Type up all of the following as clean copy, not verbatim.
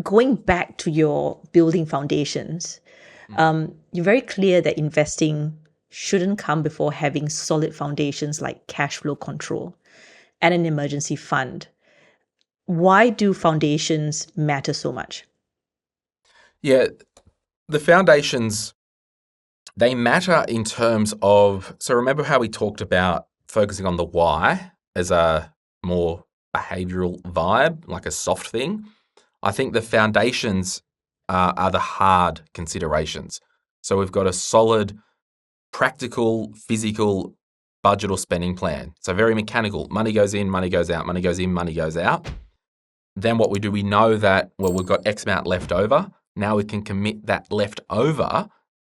going back to your building foundations, you're very clear that investing shouldn't come before having solid foundations like cash flow control and an emergency fund. Why do foundations matter so much? Yeah, the foundations, they matter in terms of, so remember how we talked about focusing on the why as a more behavioral vibe, like a soft thing? I think the foundations are the hard considerations. So we've got a solid, practical, physical budget or spending plan. So very mechanical. Money goes in, money goes out, money goes in, money goes out. Then what we do, we know that, well, we've got X amount left over. Now we can commit that left over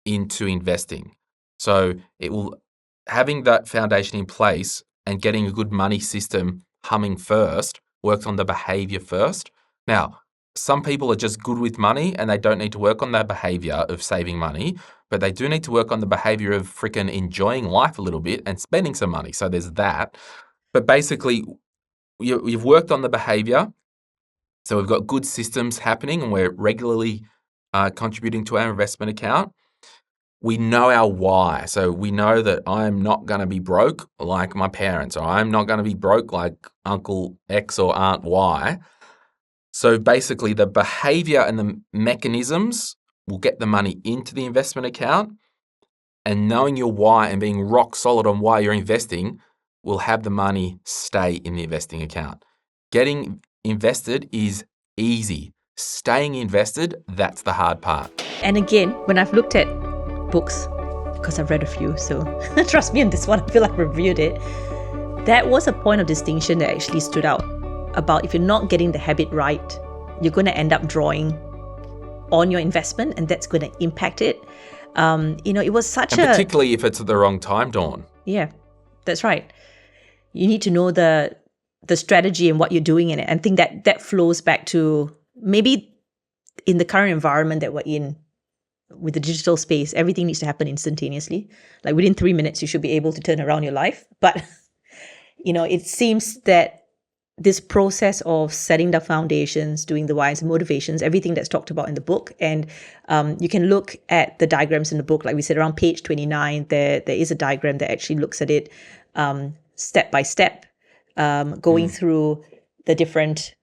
into investing. So it will, having that foundation in place and getting a good money system humming first works on the behavior first. Now, some people are just good with money and they don't need to work on their behavior of saving money, but they do need to work on the behavior of freaking enjoying life a little bit and spending some money. So there's that. But basically, you've worked on the behavior. So we've got good systems happening and we're regularly contributing to our investment account. We know our why. So we know that I'm not going to be broke like my parents, or I'm not going to be broke like Uncle X or Aunt Y. So basically the behavior and the mechanisms will get the money into the investment account, and knowing your why and being rock solid on why you're investing will have the money stay in the investing account. Getting invested is easy. Staying invested, that's the hard part. And again, when I've looked at books, because I've read a few, so trust me on this one, I feel like I've reviewed it, that was a point of distinction that actually stood out about if you're not getting the habit right, you're going to end up drawing on your investment and that's going to impact it. It was such particularly if it's at the wrong time, Dawn. Yeah, that's right. You need to know the strategy and what you're doing in it. And I think that flows back to maybe in the current environment that we're in with the digital space, everything needs to happen instantaneously. Like within 3 minutes, you should be able to turn around your life. But, it seems that this process of setting the foundations, doing the whys and motivations, everything that's talked about in the book. And you can look at the diagrams in the book. Like we said, around page 29, there is a diagram that actually looks at it step by step, going through the different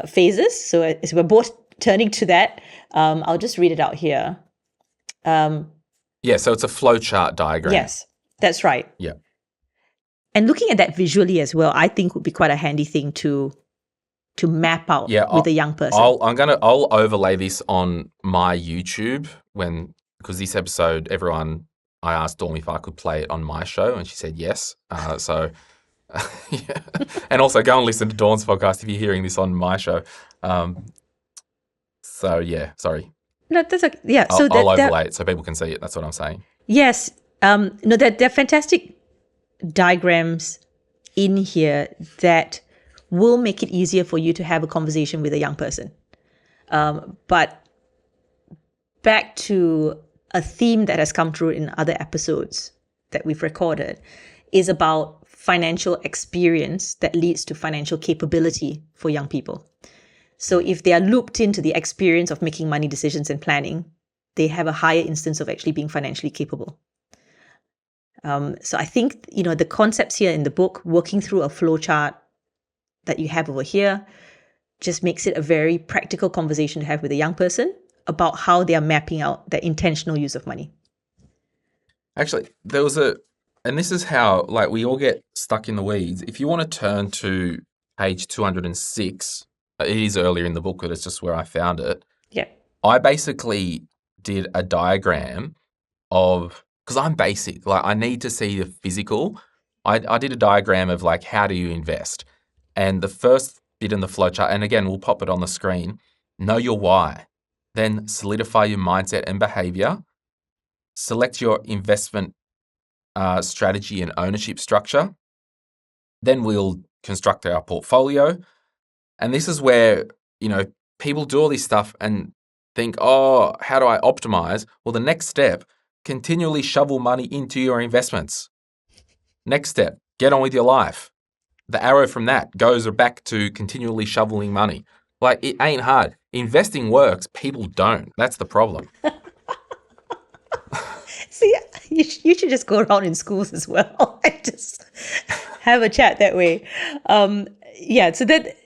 phases. So as we're both turning to that, I'll just read it out here. So it's a flowchart diagram. Yes, that's right. Yeah. And looking at that visually as well, I think would be quite a handy thing to map out with a young person. I'll overlay this on my YouTube because this episode, I asked Dawn if I could play it on my show, and she said yes. Yeah. And also go and listen to Dawn's podcast if you're hearing this on my show. Sorry. No, that's okay. Yeah. I'll overlay it so people can see it. That's what I'm saying. Yes. They're fantastic diagrams in here that will make it easier for you to have a conversation with a young person. But back to a theme that has come through in other episodes that we've recorded is about financial experience that leads to financial capability for young people. So if they are looped into the experience of making money decisions and planning, they have a higher instance of actually being financially capable. So I think, the concepts here in the book, working through a flowchart that you have over here, just makes it a very practical conversation to have with a young person about how they are mapping out their intentional use of money. Actually, and this is how, we all get stuck in the weeds. If you want to turn to page 206, it is earlier in the book, but it's just where I found it. Yeah. I basically did a diagram of, because I'm basic, I need to see the physical. I did a diagram of how do you invest? And the first bit in the flowchart, and again, we'll pop it on the screen, know your why. Then solidify your mindset and behavior. Select your investment strategy and ownership structure. Then we'll construct our portfolio. And this is where, people do all this stuff and think, oh, how do I optimize? Well, the next step, continually shovel money into your investments. Next step, get on with your life. The arrow from that goes back to continually shoveling money. It ain't hard. investing works, people don't. That's the problem. See, you should just go around in schools as well and just have a chat that way. So that,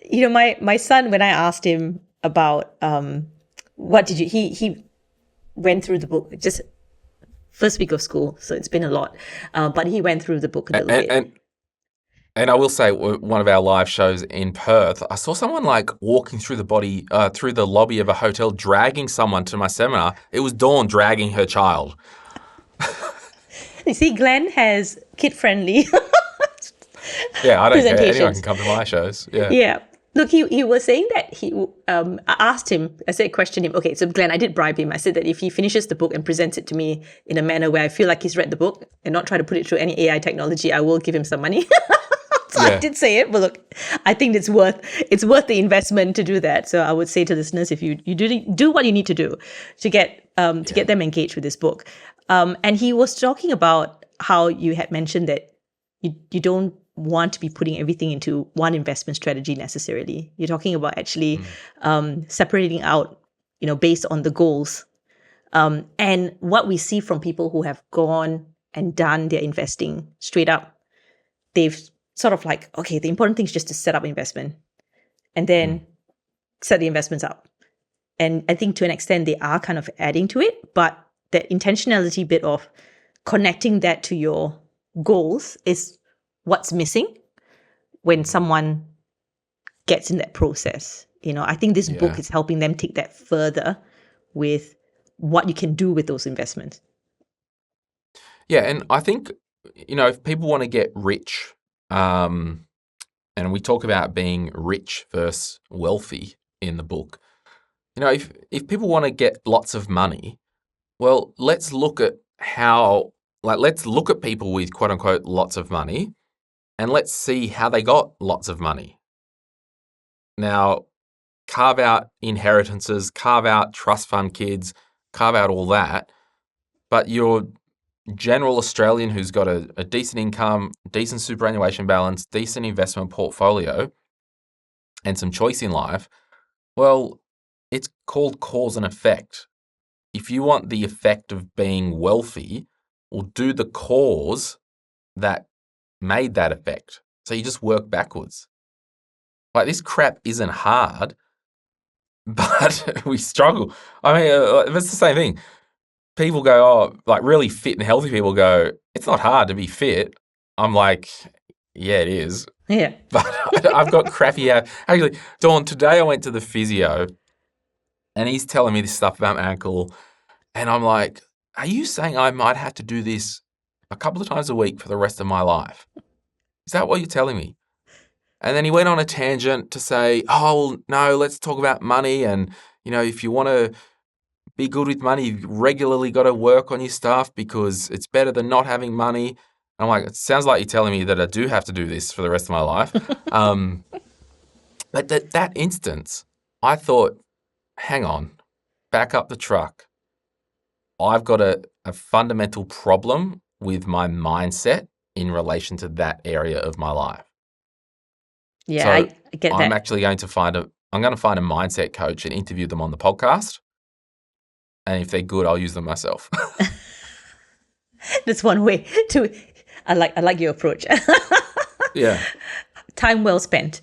my son, when I asked him about what did you, he went through the book just first week of school, so it's been a lot, but he went through the book a little bit. And I will say, one of our live shows in Perth, I saw someone like walking through the lobby of a hotel, dragging someone to my seminar. It was Dawn dragging her child. You see, Glen has kid-friendly Yeah, I don't care. Anyone presentations. can come to my shows. Yeah. Yeah. Look, he was saying that I asked him, questioned him. Okay, so Glenn, I did bribe him. I said that if he finishes the book and presents it to me in a manner where I feel like he's read the book and not try to put it through any AI technology, I will give him some money. So yeah. I did say it, but look, I think it's worth the investment to do that. So I would say to listeners, if you do what you need to do to get them engaged with this book. And he was talking about how you had mentioned that you don't want to be putting everything into one investment strategy necessarily. You're talking about actually separating out, based on the goals. And what we see from people who have gone and done their investing straight up, they've sort of like, okay, the important thing is just to set up investment and then set the investments up. And I think to an extent they are kind of adding to it, but the intentionality bit of connecting that to your goals is what's missing when someone gets in that process. I think this book is helping them take that further with what you can do with those investments. Yeah, and I think, if people want to get rich, and we talk about being rich versus wealthy in the book, if people want to get lots of money, well, let's look at people with quote unquote lots of money and let's see how they got lots of money. Now, carve out inheritances, carve out trust fund kids, carve out all that. But your general Australian who's got a decent income, decent superannuation balance, decent investment portfolio, and some choice in life, well, it's called cause and effect. If you want the effect of being wealthy, well, do the cause that made that effect. So you just work backwards. Like, this crap isn't hard, but we struggle. I mean, it's the same thing. People go, really fit and healthy people go, it's not hard to be fit. I'm like, yeah, it is. Yeah. But I've got crappy abs. Actually, Dawn, today I went to the physio and he's telling me this stuff about my ankle. And I'm like, are you saying I might have to do this a couple of times a week for the rest of my life? Is that what you're telling me? And then he went on a tangent to say, oh, no, let's talk about money. And, if you want to be good with money, you've regularly got to work on your stuff because it's better than not having money. And I'm like, it sounds like you're telling me that I do have to do this for the rest of my life. But that instance, I thought, hang on, back up the truck. I've got a fundamental problem with my mindset in relation to that area of my life. Yeah, so I get that. I'm actually going to find a mindset coach and interview them on the podcast. And if they're good, I'll use them myself. That's one way to. I like your approach. Yeah. Time well spent.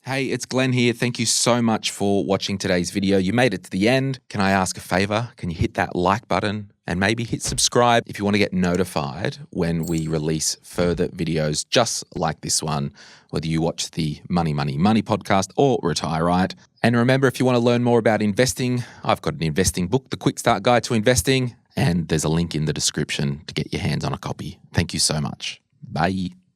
Hey, it's Glen here. Thank you so much for watching today's video. You made it to the end. Can I ask a favor? Can you hit that like button and maybe hit subscribe if you want to get notified when we release further videos just like this one, whether you watch the Money, Money, Money podcast or Retire Right. And remember, if you want to learn more about investing, I've got an investing book, The Quick Start Guide to Investing, and there's a link in the description to get your hands on a copy. Thank you so much. Bye.